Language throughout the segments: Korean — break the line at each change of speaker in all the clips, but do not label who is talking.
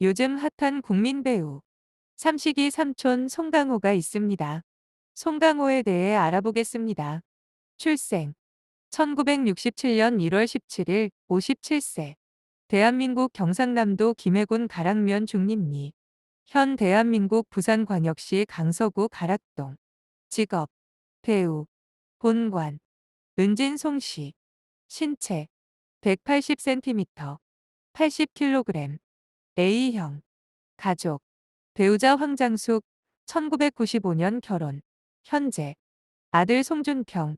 요즘 핫한 국민 배우 삼식이 삼촌 송강호가 있습니다. 송강호에 대해 알아보겠습니다. 출생 1967년 1월 17일 57세 대한민국 경상남도 김해군 가락면 중림리 현 대한민국 부산광역시 강서구 가락동 직업 배우 본관 은진송씨 신체 180cm 80kg A형 가족 배우자 황장숙 1995년 결혼 현재 아들 송준평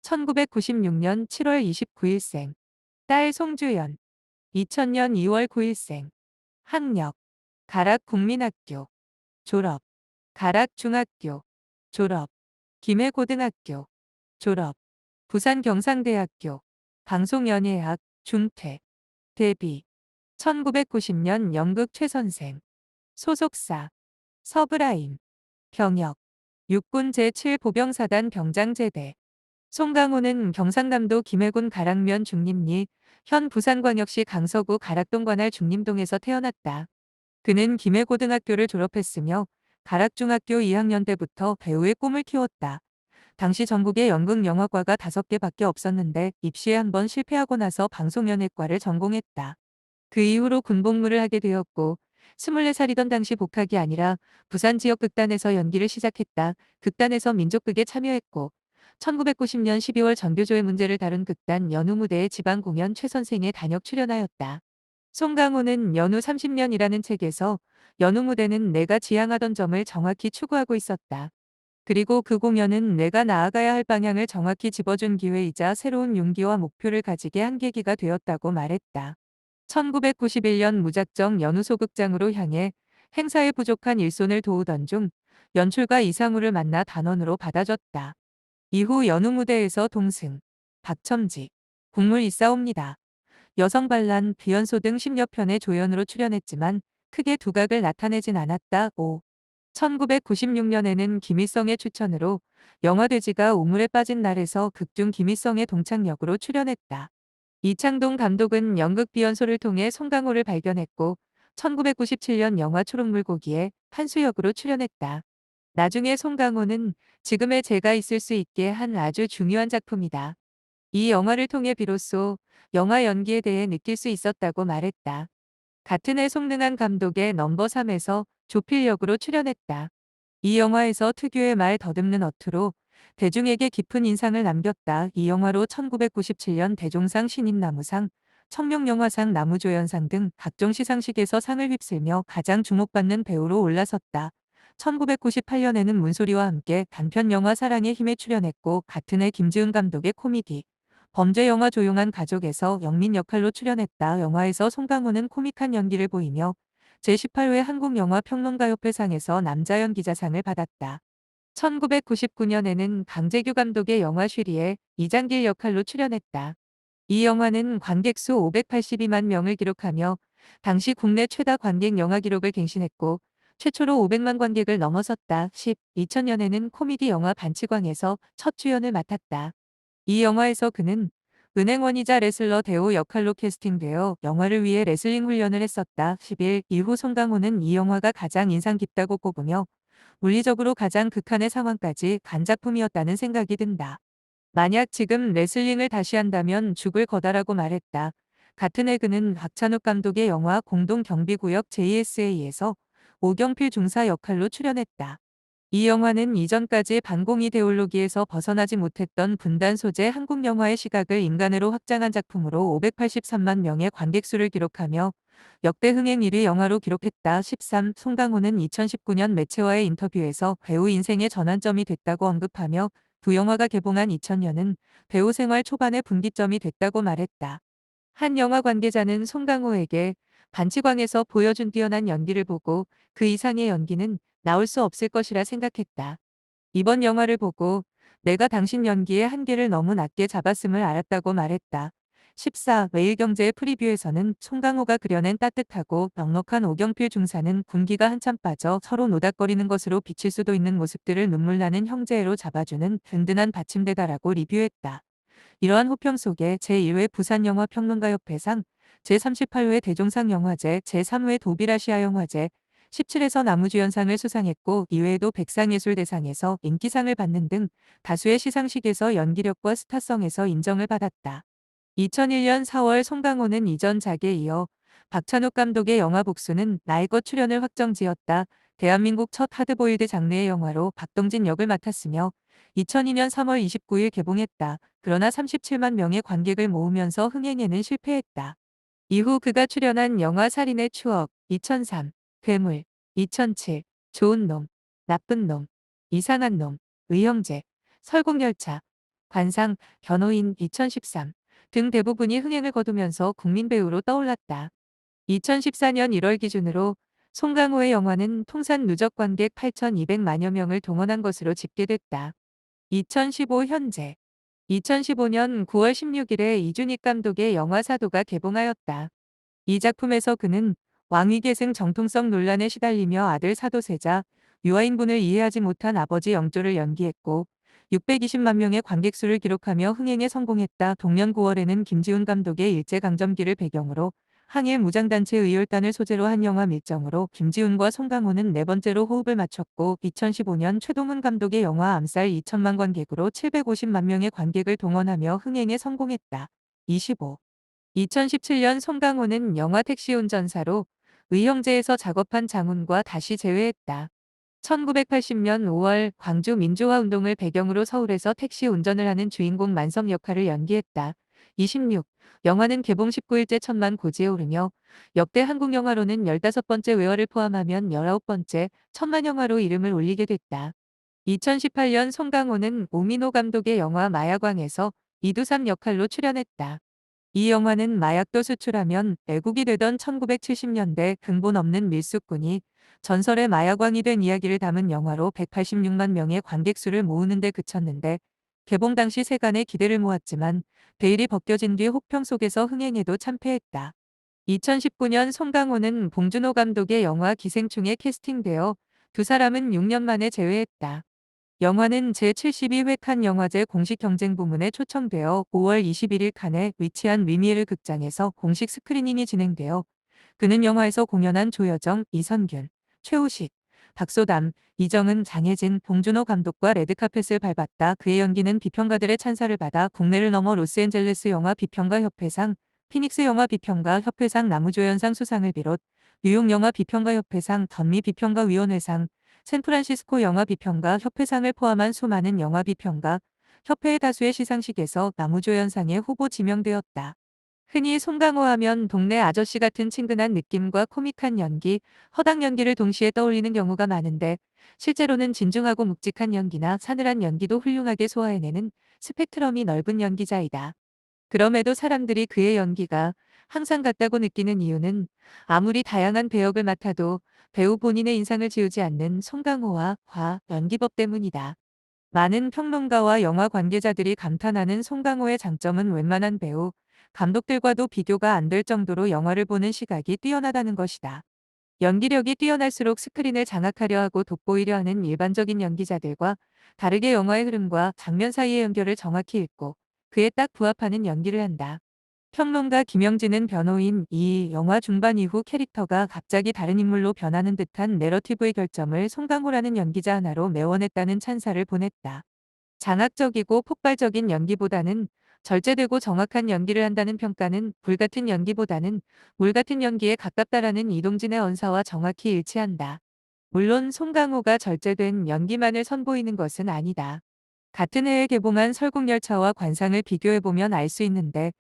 1996년 7월 29일생 딸 송주연 2000년 2월 9일생 학력 가락국민학교 졸업 가락중학교 졸업 김해고등학교 졸업 부산경상대학교 방송연예학 중퇴 데뷔 1990년 연극 최선생 소속사 서브라임 병역 육군 제7보병사단 병장제대 송강호는 경상남도 김해군 가락면 중림리 현 부산광역시 강서구 가락동 관할 중림동에서 태어났다. 그는 김해고등학교를 졸업했으며 가락중학교 2학년 때부터 배우의 꿈을 키웠다. 당시 전국에 연극 영화과가 5개밖에 없었는데 입시에 한 번 실패하고 나서 방송연예과를 전공했다. 그 이후로 군복무를 하게 되었고 24살이던 당시 복학이 아니라 부산 지역 극단에서 연기를 시작했다. 극단에서 민족극에 참여했고 1990년 12월 전교조의 문제를 다룬 극단 연우 무대의 지방 공연 최선생에 단역 출연하였다. 송강호는 연우 30년이라는 책에서 연우 무대는 내가 지향하던 점을 정확히 추구하고 있었다. 그리고 그 공연은 내가 나아가야 할 방향을 정확히 짚어준 기회이자 새로운 용기와 목표를 가지게 한 계기가 되었다고 말했다. 1991년 무작정 연우 소극장으로 향해 행사에 부족한 일손을 도우던 중 연출가 이상우를 만나 단원으로 받아줬다. 이후 연우 무대에서 동승, 박첨지, 국물 있사옵니다. 여성반란, 비연소 등 10여 편의 조연으로 출연했지만 크게 두각을 나타내진 않았다. 5. 1996년에는 김일성의 추천으로 영화 돼지가 우물에 빠진 날에서 극중 김일성의 동창 역으로 출연했다. 이창동 감독은 연극 비연소를 통해 송강호를 발견했고 1997년 영화 초록물고기에 판수 역으로 출연했다. 나중에 송강호는 지금의 제가 있을 수 있게 한 아주 중요한 작품이다. 이 영화를 통해 비로소 영화 연기에 대해 느낄 수 있었다고 말했다. 같은 해 송능한 감독의 넘버 3에서 조필 역으로 출연했다. 이 영화에서 특유의 말 더듬는 어투로 대중에게 깊은 인상을 남겼다. 이 영화로 1997년 대종상 신인나무상, 청룡영화상 나무조연상 등 각종 시상식에서 상을 휩쓸며 가장 주목받는 배우로 올라섰다. 1998년에는 문소리와 함께 단편 영화 사랑의 힘에 출연했고 같은 해 김지훈 감독의 코미디 범죄 영화 조용한 가족에서 영민 역할로 출연했다. 영화에서 송강호는 코믹한 연기를 보이며 제18회 한국영화평론가협회상에서 남자연 기자상을 받았다. 1999년에는 강재규 감독의 영화 쉬리에 이장길 역할로 출연했다. 이 영화는 관객 수 582만 명을 기록하며 당시 국내 최다 관객 영화 기록을 갱신했고 최초로 500만 관객을 넘어섰다. 2000년에는 코미디 영화 반치광에서 첫 주연을 맡았다. 이 영화에서 그는 은행원이자 레슬러 대호 역할로 캐스팅되어 영화를 위해 레슬링 훈련을 했었다. 11. 이후 송강호는 이 영화가 가장 인상 깊다고 꼽으며 물리적으로 가장 극한의 상황까지 간 작품이었다는 생각이 든다. 만약 지금 레슬링을 다시 한다면 죽을 거다라고 말했다. 같은 해 그는 박찬욱 감독의 영화 공동경비구역 JSA에서 오경필 중사 역할로 출연했다. 이 영화는 이전까지 반공 이데올로기에서 벗어나지 못했던 분단 소재 한국 영화의 시각을 인간으로 확장한 작품으로 583만 명의 관객 수를 기록하며 역대 흥행 1위 영화로 기록했다. 13. 송강호는 2019년 매체와의 인터뷰에서 배우 인생의 전환점이 됐다고 언급하며 두 영화가 개봉한 2000년은 배우 생활 초반의 분기점이 됐다고 말했다. 한 영화 관계자는 송강호에게 반치광에서 보여준 뛰어난 연기를 보고 그 이상의 연기는 나올 수 없을 것이라 생각했다. 이번 영화를 보고 내가 당신 연기의 한계를 너무 낮게 잡았음을 알았다고 말했다. 14. 매일경제의 프리뷰에서는 송강호가 그려낸 따뜻하고 넉넉한 오경필 중사는 군기가 한참 빠져 서로 노닥거리는 것으로 비칠 수도 있는 모습들을 눈물 나는 형제애로 잡아주는 든든한 받침대다라고 리뷰했다. 이러한 호평 속에 제1회 부산영화평론가협회상 제38회 대종상 영화제, 제3회 도비라시아 영화제, 17에서 남우주연상을 수상했고 이외에도 백상예술대상에서 인기상을 받는 등 다수의 시상식에서 연기력과 스타성에서 인정을 받았다. 2001년 4월 송강호는 이전 작에 이어 박찬욱 감독의 영화 복수는 나의 것 출연을 확정지었다. 대한민국 첫 하드보일드 장르의 영화로 박동진 역을 맡았으며 2002년 3월 29일 개봉했다. 그러나 37만 명의 관객을 모으면서 흥행에는 실패했다. 이후 그가 출연한 영화 살인의 추억, 2003, 괴물, 2007, 좋은 놈, 나쁜 놈, 이상한 놈, 의형제, 설국열차, 관상, 변호인 2013 등 대부분이 흥행을 거두면서 국민 배우로 떠올랐다. 2014년 1월 기준으로 송강호의 영화는 통산 누적 관객 8,200만여 명을 동원한 것으로 집계됐다. 2015 현재 2015년 9월 16일에 이준익 감독의 영화 사도가 개봉하였다. 이 작품에서 그는 왕위계승 정통성 논란에 시달리며 아들 사도세자 유아인분을 이해하지 못한 아버지 영조를 연기했고 620만 명의 관객수를 기록하며 흥행에 성공했다. 동년 9월에는 김지훈 감독의 일제강점기를 배경으로 항일 무장단체 의열단을 소재로 한 영화 밀정으로 김지훈과 송강호는 네 번째로 호흡을 맞췄고 2015년 최동훈 감독의 영화 암살 2천만 관객으로 750만 명의 관객을 동원하며 흥행에 성공했다. 25. 2017년 송강호는 영화 택시 운전사로 의형제에서 작업한 장훈과 다시 재회했다. 1980년 5월 광주 민주화운동을 배경으로 서울에서 택시 운전을 하는 주인공 만성 역할을 연기했다. 26. 영화는 개봉 19일째 천만 고지에 오르며 역대 한국 영화로는 15번째 외월을 포함하면 19번째 천만 영화로 이름을 올리게 됐다. 2018년 송강호는 오민호 감독의 영화 마야광에서 이두삼 역할로 출연했다. 이 영화는 마약도 수출하면 애국이 되던 1970년대 근본 없는 밀수꾼이 전설의 마약왕이 된 이야기를 담은 영화로 186만 명의 관객수를 모으는 데 그쳤는데 개봉 당시 세간의 기대를 모았지만 베일이 벗겨진 뒤 혹평 속에서 흥행에도 참패했다. 2019년 송강호는 봉준호 감독의 영화 기생충에 캐스팅되어 두 사람은 6년 만에 재회했다. 영화는 제72회 칸 영화제 공식 경쟁 부문에 초청되어 5월 21일 칸에 위치한 위미에르 극장에서 공식 스크리닝이 진행되어 그는 영화에서 공연한 조여정, 이선균, 최우식, 박소담, 이정은, 장혜진, 봉준호 감독과 레드카펫을 밟았다. 그의 연기는 비평가들의 찬사를 받아 국내를 넘어 로스앤젤레스 영화 비평가 협회상, 피닉스 영화 비평가 협회상 남우조연상 수상을 비롯 뉴욕 영화 비평가 협회상, 던미 비평가 위원회상, 샌프란시스코 영화 비평가 협회상을 포함한 수많은 영화 비평가 협회의 다수의 시상식에서 남우조연상에 후보 지명되었다. 흔히 송강호 하면 동네 아저씨 같은 친근한 느낌과 코믹한 연기, 허당 연기를 동시에 떠올리는 경우가 많은데 실제로는 진중하고 묵직한 연기나 사늘한 연기도 훌륭하게 소화해내는 스펙트럼이 넓은 연기자이다. 그럼에도 사람들이 그의 연기가 항상 같다고 느끼는 이유는 아무리 다양한 배역을 맡아도 배우 본인의 인상을 지우지 않는 송강호와 연기법 때문이다. 많은 평론가와 영화 관계자들이 감탄하는 송강호의 장점은 웬만한 배우, 감독들과도 비교가 안 될 정도로 영화를 보는 시각이 뛰어나다는 것이다. 연기력이 뛰어날수록 스크린을 장악하려 하고 돋보이려 하는 일반적인 연기자들과 다르게 영화의 흐름과 장면 사이의 연결을 정확히 읽고 그에 딱 부합하는 연기를 한다. 평론가 김영진은 변호인 이 영화 중반 이후 캐릭터가 갑자기 다른 인물로 변하는 듯한 내러티브의 결점을 송강호라는 연기자 하나로 메워냈다는 찬사를 보냈다. 장악적이고 폭발적인 연기보다는 절제되고 정확한 연기를 한다는 평가는 불같은 연기보다는 물같은 연기에 가깝다라는 이동진의 언사와 정확히 일치한다. 물론 송강호가 절제된 연기만을 선보이는 것은 아니다. 같은 해에 개봉한 설국열차와 관상을 비교해보면 알 수 있는데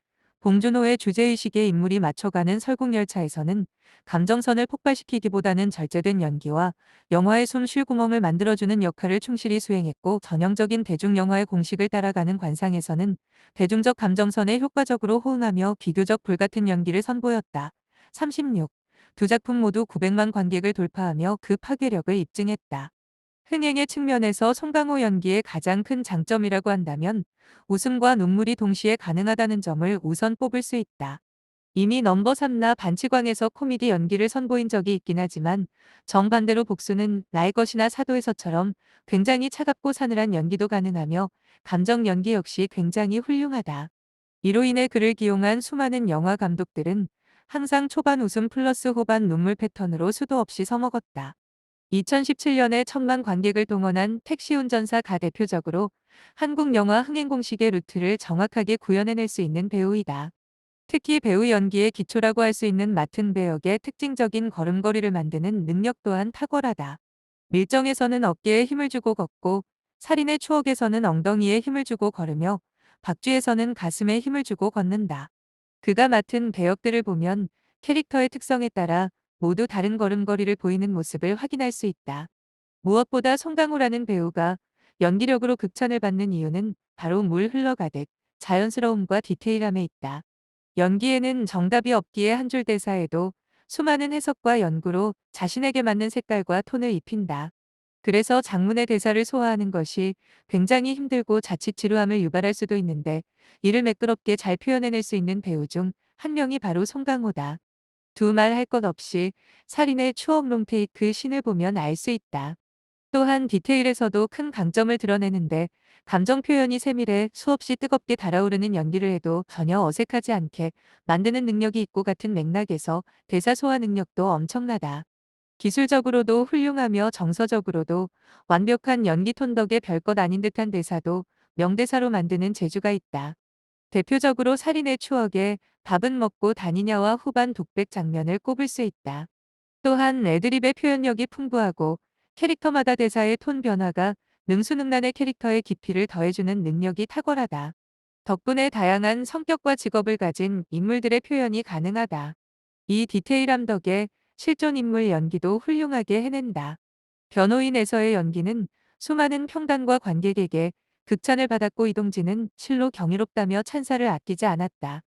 봉준호의 주제의식에 인물이 맞춰가는 설국열차에서는 감정선을 폭발시키기보다는 절제된 연기와 영화의 숨 쉴 구멍을 만들어주는 역할을 충실히 수행했고 전형적인 대중영화의 공식을 따라가는 관상에서는 대중적 감정선에 효과적으로 호응하며 비교적 불같은 연기를 선보였다. 36. 두 작품 모두 900만 관객을 돌파하며 그 파괴력을 입증했다. 흥행의 측면에서 송강호 연기의 가장 큰 장점이라고 한다면 웃음과 눈물이 동시에 가능하다는 점을 우선 뽑을 수 있다. 이미 넘버 3나 반치광에서 코미디 연기를 선보인 적이 있긴 하지만 정반대로 복수는 나의 것이나 사도에서처럼 굉장히 차갑고 사늘한 연기도 가능하며 감정 연기 역시 굉장히 훌륭하다. 이로 인해 그를 기용한 수많은 영화 감독들은 항상 초반 웃음 플러스 후반 눈물 패턴으로 수도 없이 서먹었다. 2017년에 1,000만 관객을 동원한 택시 운전사 가 대표적으로 한국 영화 흥행 공식의 루트를 정확하게 구현해낼 수 있는 배우이다. 특히 배우 연기의 기초라고 할 수 있는 맡은 배역의 특징적인 걸음걸이를 만드는 능력 또한 탁월하다. 밀정에서는 어깨에 힘을 주고 걷고, 살인의 추억에서는 엉덩이에 힘을 주고 걸으며, 박쥐에서는 가슴에 힘을 주고 걷는다. 그가 맡은 배역들을 보면 캐릭터의 특성에 따라 모두 다른 걸음걸이를 보이는 모습을 확인할 수 있다. 무엇보다 송강호라는 배우가 연기력으로 극찬을 받는 이유는 바로 물 흘러가듯 자연스러움과 디테일함에 있다. 연기에는 정답이 없기에 한 줄 대사에도 수많은 해석과 연구로 자신에게 맞는 색깔과 톤을 입힌다. 그래서 장문의 대사를 소화하는 것이 굉장히 힘들고 자칫 지루함을 유발할 수도 있는데 이를 매끄럽게 잘 표현해낼 수 있는 배우 중 한 명이 바로 송강호다. 두말 할 것 없이 살인의 추억 롱테이크 씬을 보면 알 수 있다. 또한 디테일에서도 큰 강점을 드러내는데 감정 표현이 세밀해 수없이 뜨겁게 달아오르는 연기를 해도 전혀 어색하지 않게 만드는 능력이 있고 같은 맥락에서 대사 소화 능력도 엄청나다. 기술적으로도 훌륭하며 정서적으로도 완벽한 연기 톤 덕에 별것 아닌 듯한 대사도 명대사로 만드는 재주가 있다. 대표적으로 살인의 추억에 밥은 먹고 다니냐와 후반 독백 장면을 꼽을 수 있다. 또한 애드립의 표현력이 풍부하고 캐릭터마다 대사의 톤 변화가 능수능란의 캐릭터의 깊이를 더해주는 능력이 탁월하다. 덕분에 다양한 성격과 직업을 가진 인물들의 표현이 가능하다. 이 디테일함 덕에 실존 인물 연기도 훌륭하게 해낸다. 변호인에서의 연기는 수많은 평단과 관객에게 극찬을 받았고 이동진은 실로 경이롭다며 찬사를 아끼지 않았다.